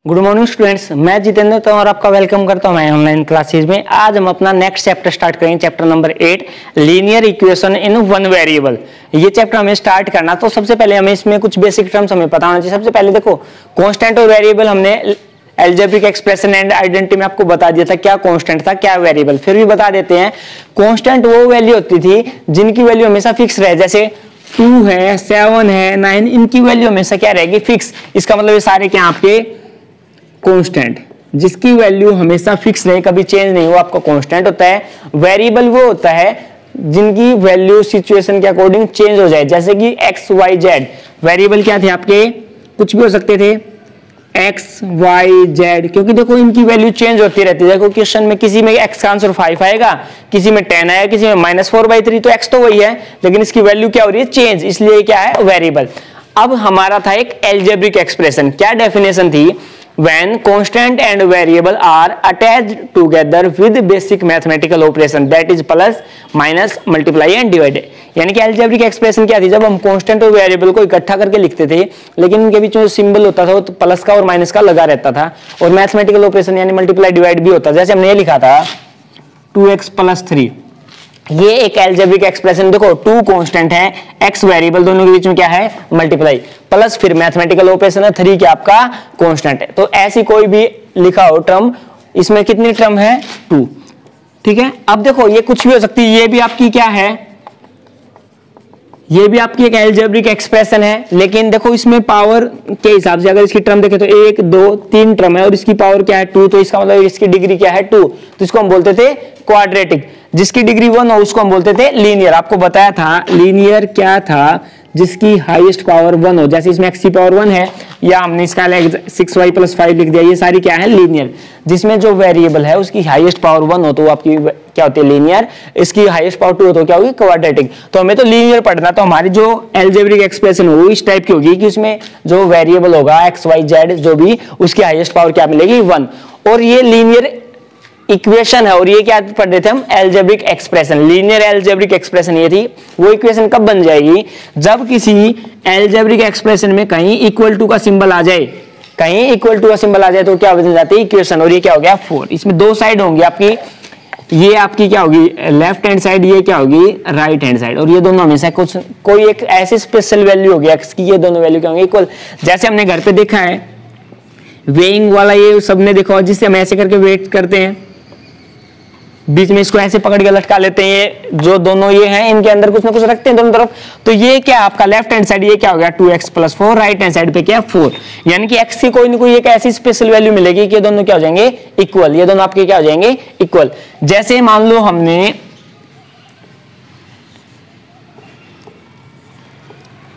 Good morning students, मैं जितेंद्र तो और आपका वेलकम करता हूं मैं ऑनलाइन क्लासेज में। आज हम अपना नेक्स्ट चैप्टर स्टार्ट करेंगे, chapter number 8 linear equation in one variable. ये चैप्टर हमें स्टार्ट करना तो सबसे पहले हमें इसमें कुछ बेसिक टर्म्स हमें पता होना चाहिए। सबसे पहले देखो, कांस्टेंट और वेरिएबल हमने अलजेब्रिक एक्सप्रेशन एंड आइडेंटिटी में आपको बता दिया था क्या कांस्टेंट था क्या वेरिएबल। फिर भी बता देते हैं, कांस्टेंट वो वैल्यू होती थी जिनकी वैल्यू हमेशा फिक्स रहे, जैसे 2 है, 7 है, 9, इनकी वैल्यू हमेशा क्या रहेगी, फिक्स। इसका मतलब ये सारे क्या आपके कांस्टेंट, जिसकी वैल्यू हमेशा फिक्स रहे, कभी चेंज नहीं हो, आपका कांस्टेंट होता है। वेरिएबल वो होता है जिनकी वैल्यू सिचुएशन के अकॉर्डिंग चेंज हो जाए, जैसे कि एक्स वाई जेड। वेरिएबल क्या थे आपके, कुछ भी हो सकते थे, एक्स वाई जेड, क्योंकि देखो इनकी वैल्यू चेंज होती रहती है। देखो क्वेश्चन में किसी में एक्स का आंसर 5 आएगा, किसी में 10 आएगा, किसी में -4/3, तो एक्स तो वही है लेकिन इसकी वैल्यू क्या हो रही है, चेंज, इसलिए क्या है वेरिएबल। अब हमारा था एक अलजेब्रिक एक्सप्रेशन, क्या डेफिनेशन थी, when constant and variable are attached together with basic mathematical operation that is plus minus multiply and divide। यानी कि अलजेब्रिक एक्सप्रेशन क्या थी, जब हम कांस्टेंट और वेरिएबल को इकट्ठा करके लिखते थे लेकिन उनके बीच में जो सिंबल होता था वो तो प्लस का और माइनस का लगा रहता था, और मैथमेटिकल ऑपरेशन यानी मल्टीप्लाई डिवाइड भी होता था। जैसे हमने ये लिखा था 2x + 3, ये एक अलजेब्रिक एक्सप्रेशन। देखो 2 कांस्टेंट है, x वेरिएबल, दोनों के बीच में क्या है, मल्टीप्लाई, प्लस फिर मैथमेटिकल ऑपरेशन है, 3 क्या आपका कांस्टेंट है। तो ऐसी कोई भी लिखा हो टर्म, इसमें कितनी टर्म है, 2, ठीक है। अब देखो ये कुछ भी हो सकती है, ये भी आपकी क्या है, ये भी आपकी एक अलजेब्रिक एक्सप्रेशन है, लेकिन देखो इसमें पावर के हिसाब से अगर इसकी टर्म देखें तो 1 2 3 टर्म है और इसकी पावर क्या है 2, तो इसका मतलब इसकी डिग्री क्या है 2, तो इसको हम बोलते थे क्वाड्रेटिक। जिसकी डिग्री 1 हो उसको हम बोलते थे लीनियर। आपको बताया था लीनियर क्या था, जिसकी हाईएस्ट पावर 1 हो, जैसे इसमें x की पावर 1 है, या हमने इसका 6y + 5 लिख दिया, ये सारी क्या है लीनियर। जिसमें जो वेरिएबल है उसकी हाईएस्ट पावर 1 हो तो वो आपकी क्या होती है, लीनियर। इसकी हाईएस्ट पावर 2 हो तो क्या होगी, क्वाड्रेटिक। तो हमें तो लीनियर पढ़ना, तो हमारी जो अलजेब्रिक एक्सप्रेशन हो इस टाइप की होगी कि उसमें जो वेरिएबल होगा x y z जो भी, उसकी हाईएस्ट पावर क्या मिलेगी, 1। और ये लीनियर इक्वेशन है, और ये क्या पढ़ रहे थे हम, algebraic expression. Linear algebraic expression ये थी। वो इक्वेशन कब बन जाएगी, जब किसी अलजेब्रिक एक्सप्रेशन में कहीं इक्वल टू का सिंबल आ जाए, कहीं इक्वल टू का सिंबल आ जाए तो क्या बन जाती है इक्वेशन। और ये क्या हो गया 4। इसमें 2 साइड होंगी आपकी, ये आपकी क्या होगी लेफ्ट हैंड साइड, ये क्या होगी राइट हैंड साइड, और ये दोनों हमेशा कुछ कोई एक ऐसी स्पेशल वैल्यू होगी एक्स की, ये दोनों वैल्यू क्या होंगी, इक्वल। जैसे हमने घर पे देखा है वेइंग वाला, ये सबने देखा, जिससे हम ऐसे करके वेट करते हैं, बीच में इसको ऐसे पकड़ के लटका लेते हैं, ये जो दोनों ये हैं इनके अंदर कुछ ना कुछ रखते हैं दोनों तरफ। तो ये क्या आपका लेफ्ट हैंड साइड, ये क्या हो गया 2x + 4, राइट हैंड साइड पे क्या 4। यानी कि x की कोई ना कोई एक ऐसी स्पेशल वैल्यू मिलेगी कि ये दोनों क्या हो जाएंगे इक्वल, ये दोनों आपके क्या हो जाएंगे इक्वल। जैसे मान लो हमने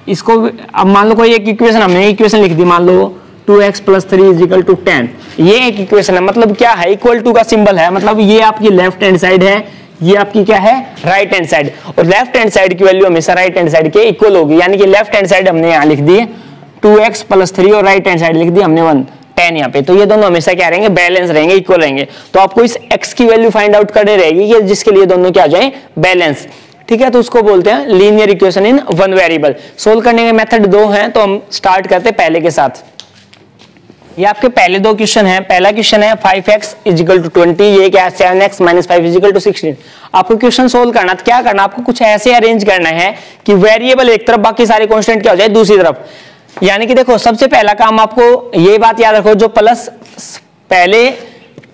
इसको, अब मान लो कोई एक इक्वेशन, हमने इक्वेशन लिख दी, मान लो 2x + 3 = 10, ये एक इक्वेशन है। मतलब क्या है, इक्वल टू का सिंबल है, मतलब ये आपकी लेफ्ट हैंड साइड है, ये आपकी क्या है राइट हैंड साइड, और लेफ्ट हैंड साइड की वैल्यू हमेशा राइट हैंड साइड के इक्वल होगी। यानी कि लेफ्ट हैंड साइड हमने यहाँ लिख दी 2x + 3 और राइट हैंड साइड लिख दी हमने 10 यहाँ पे, तो ये दोनों हमेशा क्या रहेंगे, बैलेंस रहेंगे, इक्वल रहेंगे। तो आपको इस x की वैल्यू फाइंड आउट करनी रहेगी कि जिसके लिए दोनों क्या हो जाए बैलेंस, ठीक है। तो उसको बोलते हैं linear equation in one variable. Solve करने के मेथड 2 हैं, तो हम स्टार्ट करते हैं पहले के साथ। ये आपके पहले 2 क्वेश्चन हैं। पहला क्वेश्चन है 5x = 20, ये क्या है 7x - 5 = 16। आपको क्वेश्चन सोल्व करना, तो क्या करना, आपको कुछ ऐसे अरेंज करना है कि वेरिएबल एक तरफ, बाकी सारे कांस्टेंट क्या हो जाए दूसरी तरफ। यानी कि देखो सबसे पहला काम आपको ये बात याद रखो, जो प्लस पहले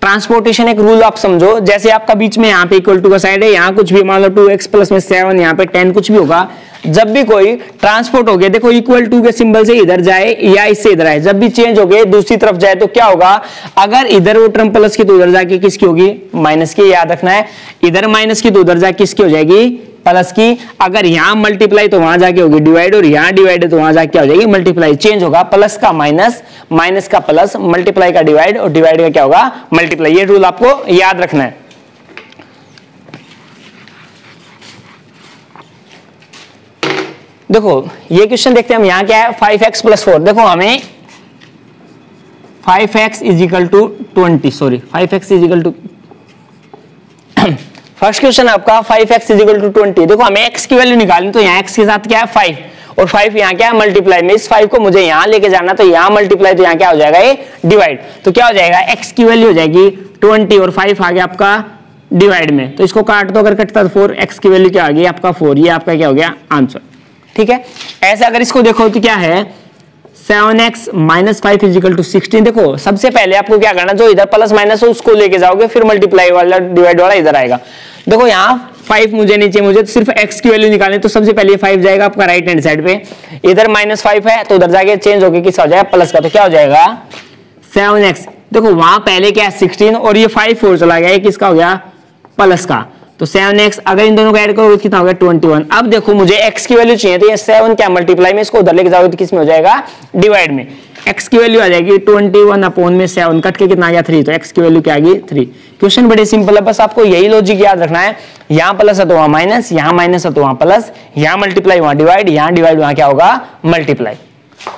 ट्रांसपोर्टेशन एक रूल आप समझो, जैसे आपका बीच में यहाँ पे इक्वल टू का साइड है, यहाँ कुछ भी मान लो 2x + में 7, यहाँ पे 10 कुछ भी होगा, जब भी कोई ट्रांसपोर्ट हो गया, देखो इक्वल टू के सिंबल से इधर जाए या इससे इधर आए, जब भी चेंज हो गए दूसरी तरफ जाए तो क्या होगा, अगर इधर वो टर्म प्लस की तो उधर जाके किसकी होगी, माइनस की, याद रखना है। इधर माइनस की तो उधर जाके किसकी हो जाएगी, प्लस की। अगर यहाँ मल्टीप्लाई तो वहां जाके होगी डिवाइड, और यहाँ डिवाइड तो वहां जाके क्या हो जाएगी मल्टीप्लाई। चेंज होगा प्लस का माइनस, माइनस का प्लस, मल्टीप्लाई का डिवाइड, और डिवाइड का क्या होगा मल्टीप्लाई। ये रूल आपको याद रखना है। देखो ये क्वेश्चन देखते हैं हम, यहाँ क्या है 5x + 4। देखो हमें 5x = 20, sorry 5x = first question आपका 5x = 20। देखो हमें x की वैल्यू निकालनी, तो यहाँ x के साथ क्या है 5, और 5 यहाँ क्या है मल्टीप्लाई में, इस 5 को मुझे यहाँ लेके जाना, तो यहाँ मल्टीप्लाई, तो यहाँ क्या हो जाएगा ये डिवाइड, तो क्या हो जाएगा x की वैल्यू हो जाएगी 20 और 5 आ गया आपका डिवाइड में, तो इसको काट दो, अगर कटता तो 4, x की वैल्यू क्या आ गई आपका 4, ये आपका क्या हो गया आंसर। ठीक है, ऐसा अगर इसको देखो तो क्या है 7x माइनस 5 इजिकल टू 16। देखो सबसे पहले आपको क्या करना, जो इधर प्लस माइनस हो उसको लेके जाओगे, फिर मल्टीप्लाई वाला डिवाइड वाला इधर आएगा। देखो यहाँ 5 मुझे नीचे, मुझे तो सिर्फ x की वैल्यू निकालनी, तो सबसे पहले 5 जाएगा आपका राइट हैंड साइड पे, इधर -5 है तो उधर जाके चेंज होके किसका हो जाएगा प्लस का, तो क्या हो जाएगा 7x। देखो वहां पहले क्या है 16 और ये 5 4 चला गया, ये किसका हो गया प्लस का, तो 7x अगर इन दोनों को ऐड करोगे कितना हो गया 21। अब देखो मुझे x की वैल्यू चाहिए, तो ये 7 क्या मल्टीप्लाई में, इसको उधर लेके जाओगे तो किस में हो जाएगा डिवाइड में, x की वैल्यू आ जाएगी 21 अपॉन में 7, कट के कितना आ गया 3, तो x की वैल्यू क्या आ गई 3। क्वेश्चन बड़े सिंपल है, बस आपको यही लॉजिक याद रखना है, यहाँ प्लस है तो वहां माइनस, यहाँ माइनस है तो वहां प्लस, यहाँ मल्टीप्लाई वहां डिवाइड, यहाँ डिवाइड वहां क्या होगा मल्टीप्लाई।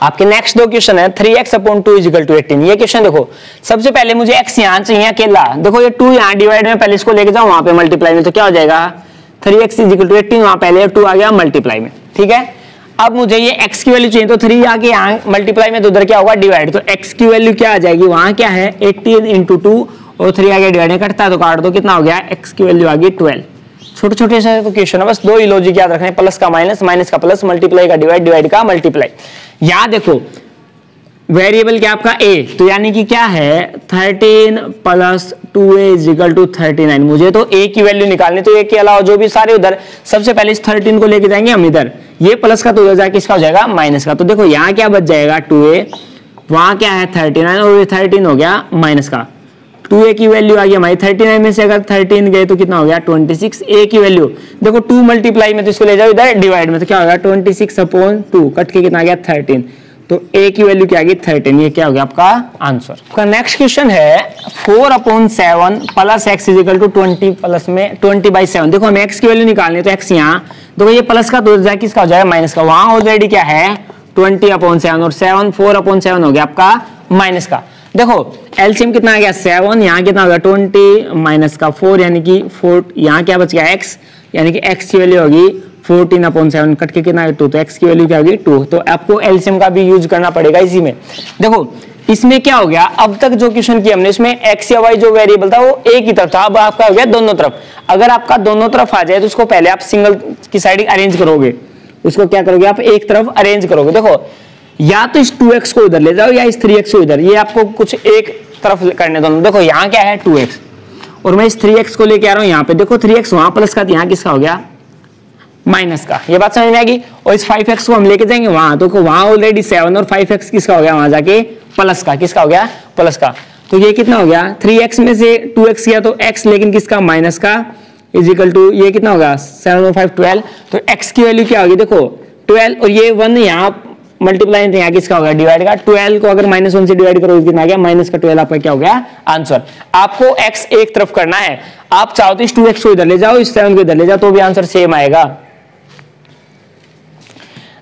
आपके नेक्स्ट दो क्वेश्चन है 3x अपॉन 2 इजिकल टू 18। ये क्वेश्चन देखो सबसे पहले मुझे x यहाँ चाहिए अकेला, देखो ये 2 यहाँ डिवाइड में, पहले इसको लेके जाओ वहां पे मल्टीप्लाई में, तो क्या हो जाएगा 3x इजिकल टू 18, वहां पहले 2 आ गया मल्टीप्लाई में। ठीक है, अब मुझे ये x की वैल्यू चाहिए, तो 3 आके यहाँ मल्टीप्लाई में, तो उधर क्या होगा डिवाइड, तो x की वैल्यू क्या आ जाएगी, वहां क्या है 18 इंटू 2 और 3 आगे डिवाइड में कटता है तो काट दो, कितना हो गया x की वैल्यू आ गई 12। छोटे छोटे से क्वेश्चन है, बस दो ही लॉजिक याद रखने, प्लस का माइनस, माइनस का प्लस, मल्टीप्लाई का डिवाइड, डिवाइड का मल्टीप्लाई। यहाँ देखो वेरिएबल क्या आपका a, तो यानी कि क्या है 13 प्लस 2a इजिकल टू 39। मुझे तो a की वैल्यू निकालनी, तो a के अलावा जो भी सारे उधर, सबसे पहले इस 13 को लेके जाएंगे हम इधर, ये प्लस का तो उधर जाके इसका हो जाएगा माइनस का, तो देखो यहाँ क्या बच जाएगा 2a, वहां क्या है 39 और ये 13 हो गया माइनस का, 2a की वैल्यू आ गई हमारी 39 में से अगर 13 गए तो कितना हो गया 26। a की वैल्यू देखो 2 मल्टीप्लाई में, तो इसको ले जाओ इधर डिवाइड में, तो क्या होगा 26 अपॉन 2, कट के कितना आ गया 13, तो a की वैल्यू क्या आ गई 13, ये क्या हो गया आपका आंसर। आपका नेक्स्ट क्वेश्चन है 4 upon 7 plus x is equal to 20 plus में 20/7। देखो हमें x की वैल्यू निकालनी है, तो x यहाँ देखो ये प्लस का तो जाए किसका हो जाएगा माइनस का, वहां ऑलरेडी क्या है 20 अपॉन 7 और 7 4 अपॉन 7 हो गया आपका माइनस का। देखो एलसीएम कितना आ गया 7, यहाँ कितना होगा 20 माइनस का 4, यानी कि 4, यहाँ क्या बच गया x, यानी कि x की वैल्यू होगी 14 अपॉन 7, कट के कितना 2, तो x की वैल्यू क्या होगी 2। तो आपको एलसीएम का भी यूज करना पड़ेगा इसी में। देखो इसमें क्या हो गया, अब तक जो क्वेश्चन किया हमने इसमें x या y जो वेरिएबल था वो एक ही तरफ था, अब आपका हो गया दोनों तरफ। अगर आपका दोनों तरफ आ जाए तो उसको पहले आप सिंगल की साइड अरेंज करोगे, उसको क्या करोगे आप एक तरफ अरेंज करोगे। देखो या तो इस 2x को इधर ले जाओ या इस 3x को इधर, ये आपको कुछ एक तरफ करने दोनों। देखो यहाँ क्या है 2x और मैं इस 3x को लेके आ रहा हूँ यहाँ पे, देखो 3x वहां प्लस का, यहाँ किसका हो गया माइनस का, ये बात समझ में आएगी। और इस 5x को हम लेके जाएंगे वहां, तो वहां ऑलरेडी 7 और 5x किसका हो गया वहां जाके प्लस का, किसका हो गया प्लस का, तो ये कितना हो गया 3x में से 2x किया तो x, लेकिन किसका माइनस का, इजिकल टू ये कितना होगा 7 और 5 12, तो x की वैल्यू क्या होगी देखो 12 और ये 1 यहाँ मल्टीप्लाई यहाँ किसका होगा डिवाइड का, 12 को अगर -1 से डिवाइड करोगे कितना आ गया माइनस का 12, आपका क्या हो गया आंसर। आपको x एक तरफ करना है, आप चाहो तो इस 2x को इधर ले जाओ, इस 7 को इधर ले जाओ, तो भी आंसर सेम आएगा।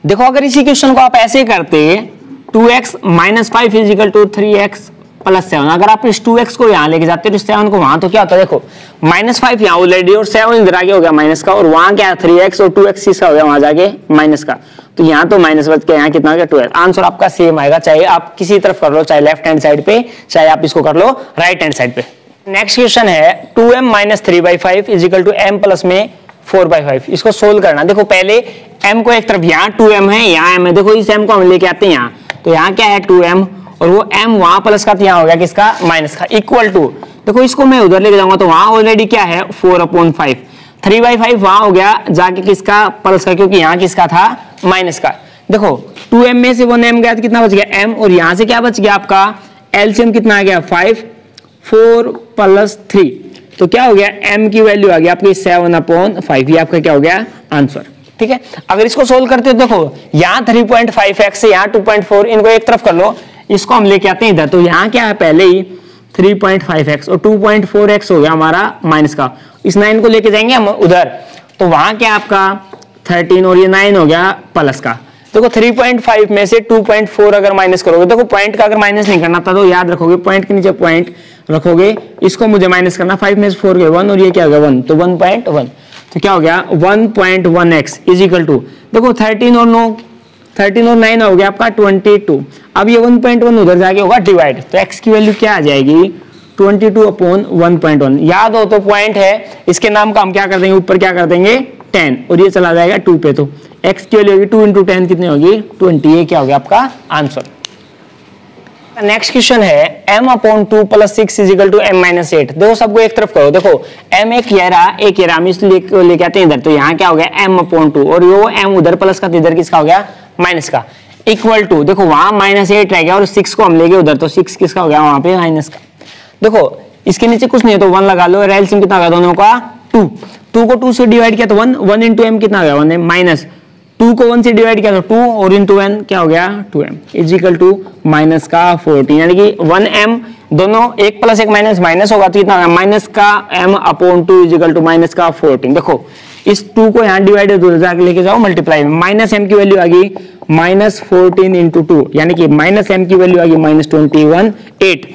देखो अगर इसी क्वेश्चन को आप ऐसे करते 2x minus 5 is equal to 3x plus 7, अगर आप इस 2x को यहाँ लेके जाते हो 7 को वहां, तो क्या होता है देखो -5 यहाँ ऑलरेडी और 7 इधर आगे हो गया माइनस का, और वहां क्या है 3x और 2x किसका हो गया वहां जाके माइनस का, तो यहाँ तो माइनस बच के यहाँ कितना हो गया 12। आंसर आपका सेम आएगा, चाहे आप किसी तरफ कर लो, चाहे लेफ्ट हैंड साइड पे, चाहे आप इसको कर लो राइट हैंड साइड पे। नेक्स्ट क्वेश्चन है 2m minus 3/5 is equal to m plus में 4/5। इसको सोल्व करना। देखो पहले m को एक तरफ, यहाँ 2m है यहाँ m है, देखो इस m को हम लेके आते हैं यहाँ, तो यहाँ क्या है 2m और वो m वहां प्लस का, यहाँ हो गया किसका माइनस का, इक्वल टू देखो इसको मैं उधर लेके जाऊंगा तो वहां ऑलरेडी क्या है 4/5, 3/5 वहां हो गया जाके किसका प्लस का, क्योंकि यहाँ किसका था माइनस का। देखो 2m में से 1m गया तो कितना बच गया m, और यहाँ से क्या बच गया आपका एलसीएम कितना आ गया 5, 4 प्लस 3, तो क्या हो गया m की वैल्यू आ गया आपकी 7/5, ये आपका क्या हो गया आंसर। ठीक है, अगर इसको सोल्व करते हो देखो यहाँ 3.5x से यहाँ 2.4, इनको एक तरफ कर लो, इसको हम लेके आते हैं इधर, तो यहाँ क्या है पहले ही 3.5x और 2.4x हो गया हमारा माइनस का, इस 9 को लेके जाएंगे हम उधर, तो वहां क्या आपका 13 और ये 9 हो गया प्लस का। देखो 3.5 में से 2.4 अगर माइनस करोगे, देखो पॉइंट का अगर माइनस नहीं करना था तो याद रखोगे पॉइंट के नीचे पॉइंट रखोगे, इसको मुझे माइनस करना, 5 में से 4 गए 1 और ये क्या हो गया 1, तो 1.1, तो क्या हो गया 1.1x इज इक्वल टू, देखो 13 और 9 13 और 9 हो गया आपका 22। अब ये 1.1 उधर जाके होगा डिवाइड, तो x की वैल्यू क्या आ जाएगी 22 अपॉन 1.1। याद हो तो पॉइंट है, इसके नाम का हम क्या कर देंगे, ऊपर क्या कर देंगे 10, और ये चला जाएगा 2 पे, तो x की वैल्यू होगी 2 इंटू 10 कितनी होगी 20। ये क्या हो गया आपका आंसर। नेक्स्ट क्वेश्चन है m upon 2 plus 6 is equal to m minus 8। देखो सबको एक तरफ करो, देखो m एक ये रहा हम इसलिए लेके आते हैं इधर, तो यहाँ क्या हो गया m अपॉन 2, और यो m उधर प्लस का, तो इधर किसका हो गया माइनस का, इक्वल टू देखो वहां माइनस 8 रह गया और 6 को हम ले गए उधर, तो 6 किसका हो गया वहां पे माइनस का। देखो इसके नीचे कुछ नहीं है तो 1 लगा लो, एलसीएम कितना आ गया दोनों का 2, 2 को 2 से डिवाइड किया तो 1, 1 इंटू m कितना आ गया 1 है, माइनस 2 को 1 से डिवाइड किया तो 2 और इंटू n क्या हो गया 2m is equal to minus का 14, यानी कि 1m दोनों एक प्लस एक माइनस माइनस होगा तो कितना होगा माइनस का m upon 2 is equal to minus का 14। देखो इस 2 को यहाँ डिवाइड जाके लेके जाओ मल्टीप्लाई में, माइनस m की वैल्यू आ गई माइनस 14 इंटू 2, यानी कि माइनस m की वैल्यू आ गई माइनस 21 8,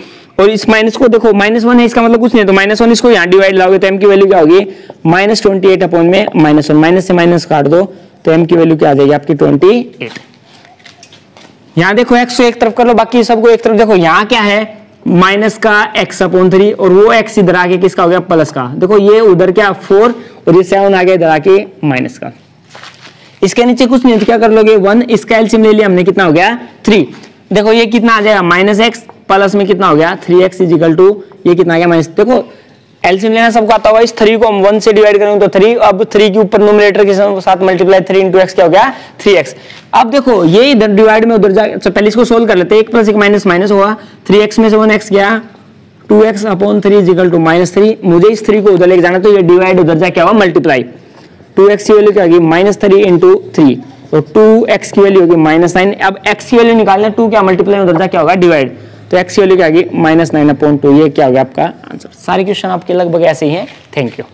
और इस माइनस को देखो माइनस 1 है इसका मतलब कुछ नहीं है, तो माइनस 1 इसको यहाँ डिवाइड लाओगे तो m की वैल्यू क्या होगी माइनस 28 अपॉन में माइनस 1, माइनस से माइनस काट दो तो m की वैल्यू क्या आ जाएगी आपकी 28। यहाँ देखो x को एक तरफ कर लो, बाकी सबको एक तरफ, देखो यहाँ क्या है माइनस का x अपॉन 3, और वो x इधर आके किसका हो गया प्लस का, देखो ये उधर क्या 4 और ये 7 आ गया इधर आके माइनस का। इसके नीचे कुछ नहीं तो क्या कर लोगे 1, इसका एलसीएम ले लिया हमने कितना हो गया 3, देखो ये कितना आ जाएगा माइनस एक्स प्लस में कितना हो गया 3x इज इक्वल टू ये कितना आ गया माइनस, देखो एलसीएम लेना सबको आता होगा, इस 3 को हम 1 से डिवाइड करेंगे तो 3, अब 3 के ऊपर न्यूमरेटर के साथ मल्टीप्लाई 3 इंटू एक्स क्या हो गया 3x। अब देखो ये इधर डिवाइड में उधर जाए, तो पहले इसको सोल्व कर लेते हैं, 1 प्लस 1 माइनस माइनस होगा, 3x में से 1x गया 2x upon 3 is equal to minus 3, मुझे इस 3 को उधर लेके जाना तो ये डिवाइड उधर जाके क्या होगा मल्टीप्लाई, 2x की वैल्यू क्या होगी माइनस 3 इंटू 3, तो 2x की वैल्यू होगी माइनस 9। अब x की वैल्यू निकालना, 2 क्या मल्टीप्लाई उधर जाके क्या होगा डिवाइड, तो x की वैल्यू क्या होगी माइनस 9 अपॉन 2, ये क्या होगा आपका आंसर। सारे क्वेश्चन आपके लगभग ऐसे ही हैं। Thank you.